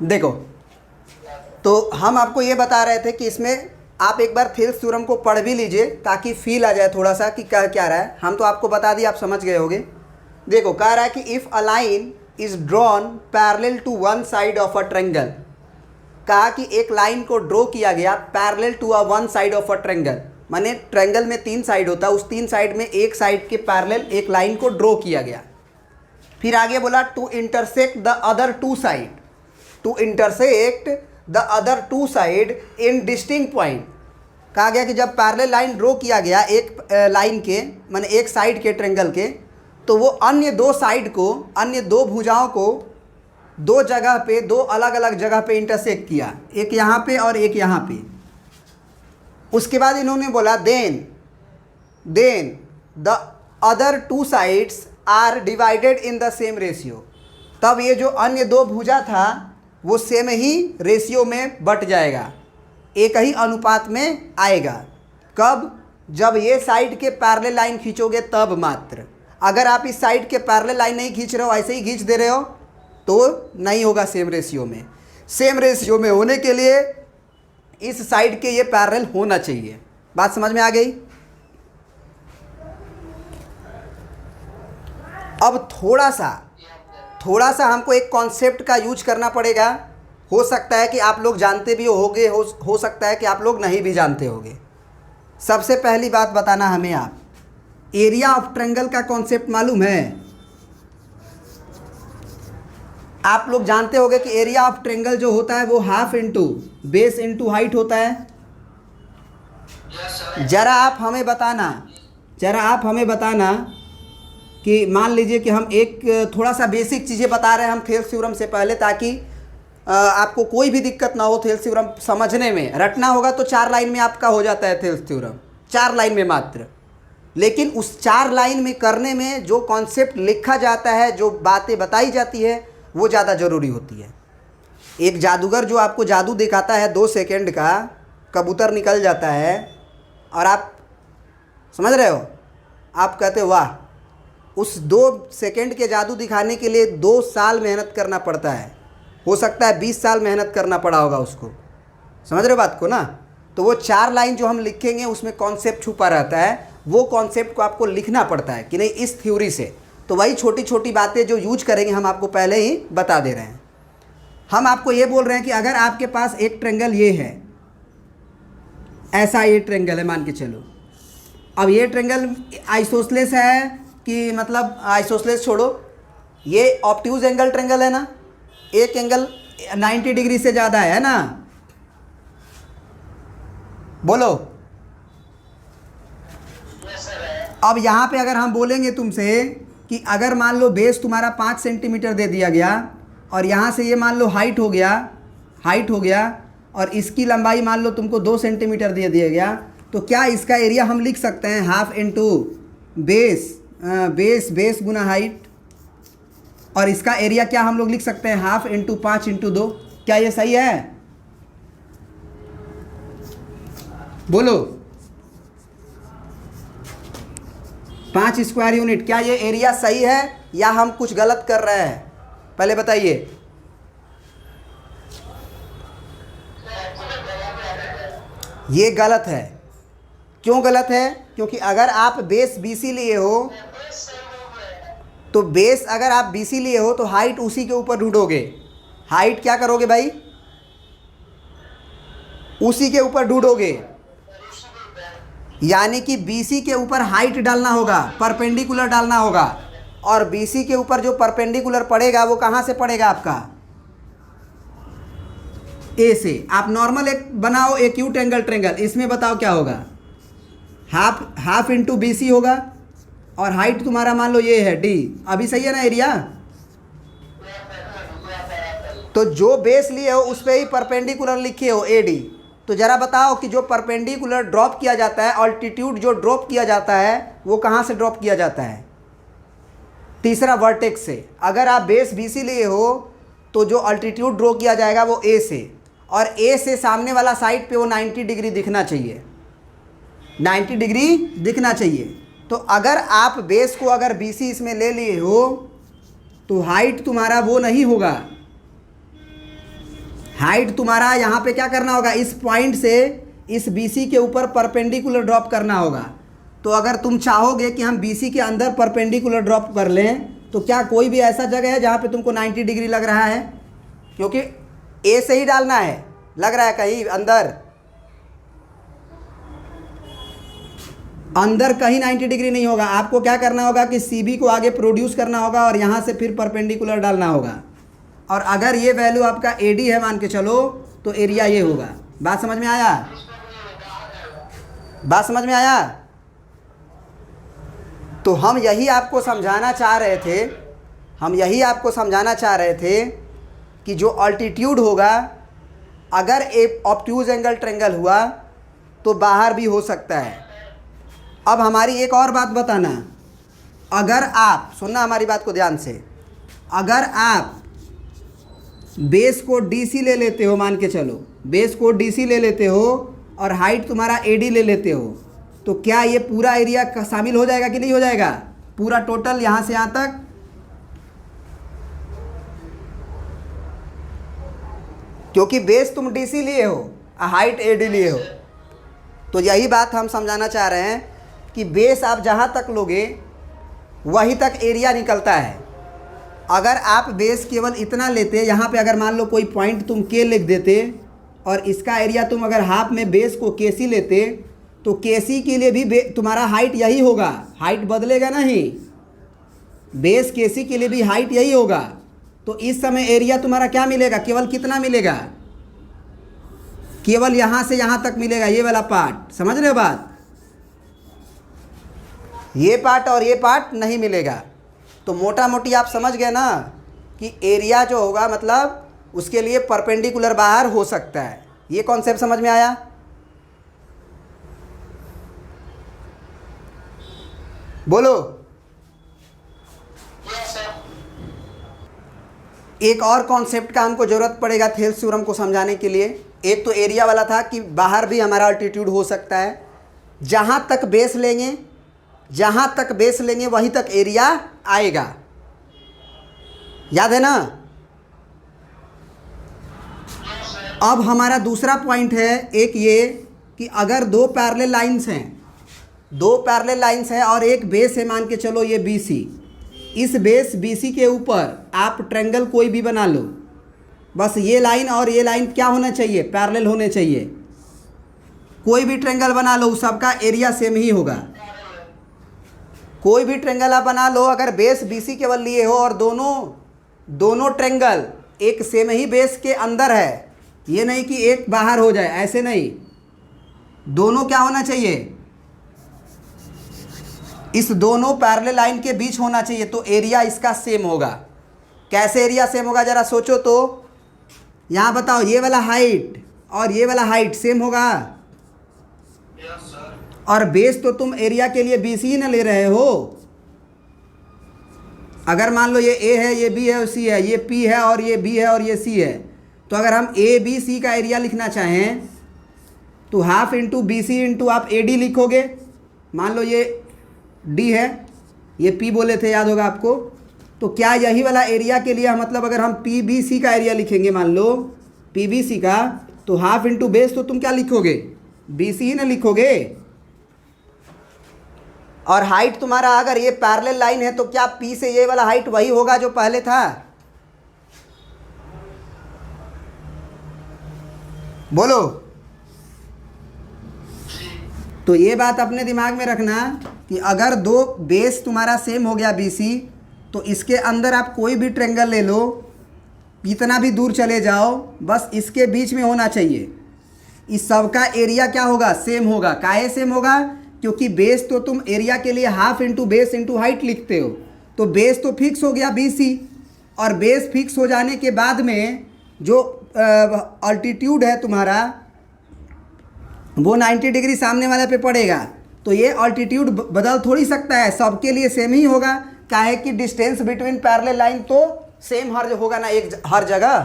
देखो, तो हम आपको ये बता रहे थे कि इसमें आप एक बार थेल्स थ्योरम को पढ़ भी लीजिए ताकि फील आ जाए थोड़ा सा कि कह क्या रहा है। हम तो आपको बता दिए, आप समझ गए होंगे। देखो, कह रहा है कि if a line is drawn parallel to one side of a triangle. कहा कि एक लाइन को ड्रॉ किया गया parallel to a one side of a triangle, माने ट्रायंगल में 3 साइड होता है, उस 3 साइड में एक साइड के पैरेलल एक लाइन को ड्रॉ किया गया। फिर आगे बोला to intersect the other two side, to intersect the other two side in distinct point. कहा गया कि जब पैरेलल लाइन ड्रॉ किया गया एक लाइन के, माने एक साइड के ट्रायंगल के, तो वो अन्य दो साइड को, अन्य दो भुजाओं को दो जगह पे, दो अलग अलग जगह पे इंटरसेक्ट किया, एक यहाँ पे और एक यहाँ पे। उसके बाद इन्होंने बोला then the other two sides are divided in the same ratio. तब ये जो अन्य दो भुजा था वो सेम ही रेशियो में बट जाएगा, एक ही अनुपात में आएगा। कब? जब ये साइड के पैरेलल लाइन खींचोगे तब मात्र। अगर आप इस साइड के पैरेलल लाइन नहीं खींच रहे हो, ऐसे ही खींच दे रहे हो, तो नहीं होगा सेम रेशियो में। सेम रेशियो में होने के लिए इस साइड के ये पैरेलल होना चाहिए। बात समझ में आ गई? अब थोड़ा सा हमको एक कॉन्सेप्ट का यूज करना पड़ेगा। हो सकता है कि आप लोग जानते भी होगे, हो सकता है कि आप लोग नहीं भी जानते होगे। सबसे पहली बात बताना हमें, आप एरिया ऑफ ट्रायंगल का कॉन्सेप्ट मालूम है? आप लोग जानते होंगे कि एरिया ऑफ ट्रायंगल जो होता है वो half into base into height होता है। जरा आप हमें बताना कि मान लीजिए कि हम एक थोड़ा सा बेसिक चीज़ें बता रहे हैं हम थेल्स थ्योरम से पहले, ताकि आपको कोई भी दिक्कत ना हो थेल्स थ्योरम समझने में। रटना होगा तो 4 लाइन में आपका हो जाता है थेल्स थ्योरम, 4 लाइन में मात्र। लेकिन उस 4 लाइन में करने में जो कॉन्सेप्ट लिखा जाता है, जो बातें बताई जाती है, वो ज़्यादा ज़रूरी होती है। एक जादूगर जो आपको जादू दिखाता है 2 सेकंड का, कबूतर निकल जाता है और आप समझ रहे हो, आप कहते हो वाह। उस 2 सेकंड के जादू दिखाने के लिए 2 साल मेहनत करना पड़ता है, हो सकता है 20 साल मेहनत करना पड़ा होगा उसको। समझ रहे हो बात को ना? तो वो 4 लाइन जो हम लिखेंगे उसमें कॉन्सेप्ट छुपा रहता है, वो कॉन्सेप्ट को आपको लिखना पड़ता है कि नहीं इस थ्योरी से। तो वही छोटी छोटी बातें जो यूज करेंगे हम आपको पहले ही बता दे रहे हैं। हम आपको ये बोल रहे हैं कि अगर आपके पास एक ट्रायंगल ये है, ऐसा ये ट्रायंगल है मान के चलो। अब ये ट्रायंगल आइसोसेलेस है कि मतलब आइसोसेलेस छोड़ो, ये ऑब्ट्यूज एंगल ट्रायंगल है ना, एक एंगल 90 डिग्री से ज़्यादा है ना? बोलो। अब यहाँ पे अगर हम बोलेंगे तुमसे कि अगर मान लो बेस तुम्हारा 5 सेंटीमीटर दे दिया गया और यहाँ से ये मान लो हाइट हो गया और इसकी लंबाई मान लो तुमको 2 सेंटीमीटर दे दिया गया, तो क्या इसका एरिया हम लिख सकते हैं हाफ इंटू बेस गुना हाइट, और इसका एरिया क्या हम लोग लिख सकते हैं हाफ इंटू 5 इंटू 2। क्या ये सही है? बोलो। 5 स्क्वायर यूनिट, क्या ये एरिया सही है या हम कुछ गलत कर रहे हैं? पहले बताइए। ये गलत है। क्यों गलत है? क्योंकि अगर आप बेस BC लिए हो, तो बेस अगर आप BC लिए हो तो हाइट उसी के ऊपर ढूंढोगे। हाइट क्या करोगे भाई? उसी के ऊपर ढूंढोगे, यानी कि BC के ऊपर हाइट डालना होगा, परपेंडिकुलर डालना होगा। और BC के ऊपर जो परपेंडिकुलर पड़ेगा वो कहाँ से पड़ेगा आपका? A से। आप नॉर्मल एक बनाओ एक्यूट एंगल ट्रायंगल, इसमें बताओ क्या होगा? हाफ इंटू BC होगा और हाइट तुम्हारा मान लो ये है D। अभी सही है ना एरिया? तो जो बेस लिए हो उस पर ही परपेंडिकुलर लिखे हो AD। तो ज़रा बताओ कि जो परपेंडिकुलर ड्रॉप किया जाता है, ऑल्टीट्यूड जो ड्रॉप किया जाता है वो कहाँ से ड्रॉप किया जाता है? तीसरा वर्टेक्स से। अगर आप बेस BC लिए हो तो जो ऑल्टीट्यूड ड्रॉ किया जाएगा वो A से, और A से सामने वाला साइड पे वो 90 डिग्री दिखना चाहिए, 90 डिग्री दिखना चाहिए। तो अगर आप बेस को अगर BC इसमें ले लिए हो तो हाइट तुम्हारा वो नहीं होगा, हाइट तुम्हारा यहाँ पे क्या करना होगा, इस पॉइंट से इस BC के ऊपर परपेंडिकुलर ड्रॉप करना होगा। तो अगर तुम चाहोगे कि हम BC के अंदर परपेंडिकुलर ड्रॉप कर लें, तो क्या कोई भी ऐसा जगह है जहाँ पे तुमको 90 डिग्री लग रहा है? क्योंकि A से ही डालना है, लग रहा है कहीं अंदर कहीं 90 डिग्री नहीं होगा। आपको क्या करना होगा कि CB को आगे प्रोड्यूस करना होगा और यहाँ से फिर परपेंडिकुलर डालना होगा। और अगर ये वैल्यू आपका AD है मान के चलो, तो एरिया ये होगा। बात समझ में आया? बात समझ में आया? तो हम यही आपको समझाना चाह रहे थे कि जो अल्टीट्यूड होगा, अगर एक ऑब्ट्यूज एंगल ट्रेंगल हुआ तो बाहर भी हो सकता है। अब हमारी एक और बात बताना, अगर आप सुनना हमारी बात को ध्यान से, अगर आप बेस को DC ले लेते हो, मान के चलो बेस को DC ले लेते हो और हाइट तुम्हारा AD ले लेते हो, तो क्या ये पूरा एरिया शामिल हो जाएगा कि नहीं हो जाएगा? पूरा टोटल यहाँ से यहाँ तक? क्योंकि बेस तुम DC लिए हो, हाइट AD लिए हो। तो यही बात हम समझाना चाह रहे हैं कि बेस आप जहाँ तक लोगे वहीं तक एरिया निकलता है। अगर आप बेस केवल इतना लेते, यहाँ पे अगर मान लो कोई पॉइंट तुम K लिख देते और इसका एरिया तुम अगर हाफ में बेस को KC लेते, तो KC के लिए भी तुम्हारा हाइट यही होगा, हाइट बदलेगा नहीं। बेस KC के लिए भी हाइट यही होगा। तो इस समय एरिया तुम्हारा क्या मिलेगा, केवल कितना मिलेगा? केवल यहाँ से यहाँ तक मिलेगा, ये वाला पार्ट। समझ रहे हो बात? ये पार्ट और ये पार्ट नहीं मिलेगा। तो मोटा मोटी आप समझ गए ना कि एरिया जो होगा मतलब उसके लिए परपेंडिकुलर बाहर हो सकता है। ये कॉन्सेप्ट समझ में आया? बोलो। एक और कॉन्सेप्ट का हमको ज़रूरत पड़ेगा थेल्स थ्योरम को समझाने के लिए। एक तो एरिया वाला था कि बाहर भी हमारा अल्टीट्यूड हो सकता है। जहाँ तक बेस लेंगे वहीं तक एरिया आएगा, याद है ना? अब हमारा दूसरा पॉइंट है एक ये कि अगर दो पैरेलल लाइंस हैं और एक बेस है, मान के चलो ये BC, इस बेस BC के ऊपर आप ट्रायंगल कोई भी बना लो, बस ये लाइन और ये लाइन क्या होना चाहिए, पैरेलल होने चाहिए। कोई भी ट्रायंगल बना लो, सबका एरिया सेम ही होगा। कोई भी ट्रायंगल आप बना लो, अगर बेस BC केवल लिए हो और दोनों ट्रायंगल एक सेम ही बेस के अंदर है, ये नहीं कि एक बाहर हो जाए, ऐसे नहीं, दोनों क्या होना चाहिए, इस दोनों पैरेलल लाइन के बीच होना चाहिए। तो एरिया इसका सेम होगा। कैसे एरिया सेम होगा जरा सोचो तो। यहाँ बताओ, ये वाला हाइट और ये वाला हाइट सेम होगा? और बेस तो तुम एरिया के लिए BC ही ना ले रहे हो। अगर मान लो ये A है, ये B है और C है, ये P है और ये B है और ये C है, तो अगर हम ABC का एरिया लिखना चाहें तो हाफ इंटू BC इंटू आप AD लिखोगे। मान लो ये D है, ये P बोले थे, याद होगा आपको। तो क्या यही वाला एरिया के लिए मतलब अगर हम PBC का एरिया लिखेंगे, मान लो PBC का, तो हाफ इंटू बेस तो तुम क्या लिखोगे, BC ही ना लिखोगे। और हाइट तुम्हारा अगर ये पैरेलल लाइन है तो क्या P से ये वाला हाइट वही होगा जो पहले था? बोलो। तो ये बात अपने दिमाग में रखना कि अगर दो बेस तुम्हारा सेम हो गया BC, तो इसके अंदर आप कोई भी ट्रायंगल ले लो, कितना भी दूर चले जाओ, बस इसके बीच में होना चाहिए। इस सब का एरिया क्या होगा, सेम होगा। काहे सेम होगा? क्योंकि बेस तो तुम एरिया के लिए half into base into height लिखते हो। तो बेस तो फिक्स हो गया BC, और बेस फिक्स हो जाने के बाद में जो अल्टीट्यूड है तुम्हारा वो 90 डिग्री सामने वाले पे पड़ेगा। तो ये अल्टीट्यूड बदल थोड़ी सकता है, सबके लिए सेम ही होगा। काहे कि डिस्टेंस बिटवीन पैरेलल लाइन तो सेम हर होगा ना, हर जगह।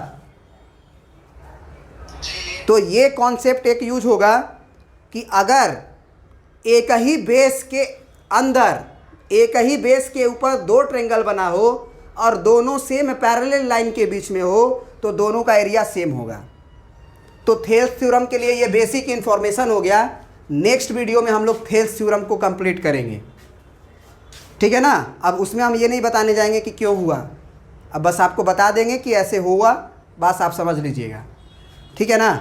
तो ये कॉन्सेप्ट एक यूज होगा कि अगर एक ही बेस के अंदर, एक ही बेस के ऊपर दो ट्रायंगल बना हो और दोनों सेम पैरेलल लाइन के बीच में हो, तो दोनों का एरिया सेम होगा। तो थेल्स थ्योरम के लिए ये बेसिक इन्फॉर्मेशन हो गया। नेक्स्ट वीडियो में हम लोग थेल्स थ्योरम को कंप्लीट करेंगे, ठीक है ना। अब उसमें हम ये नहीं बताने जाएंगे कि क्यों हुआ, अब बस आपको बता देंगे कि ऐसे हुआ, बस आप समझ लीजिएगा, ठीक है ना।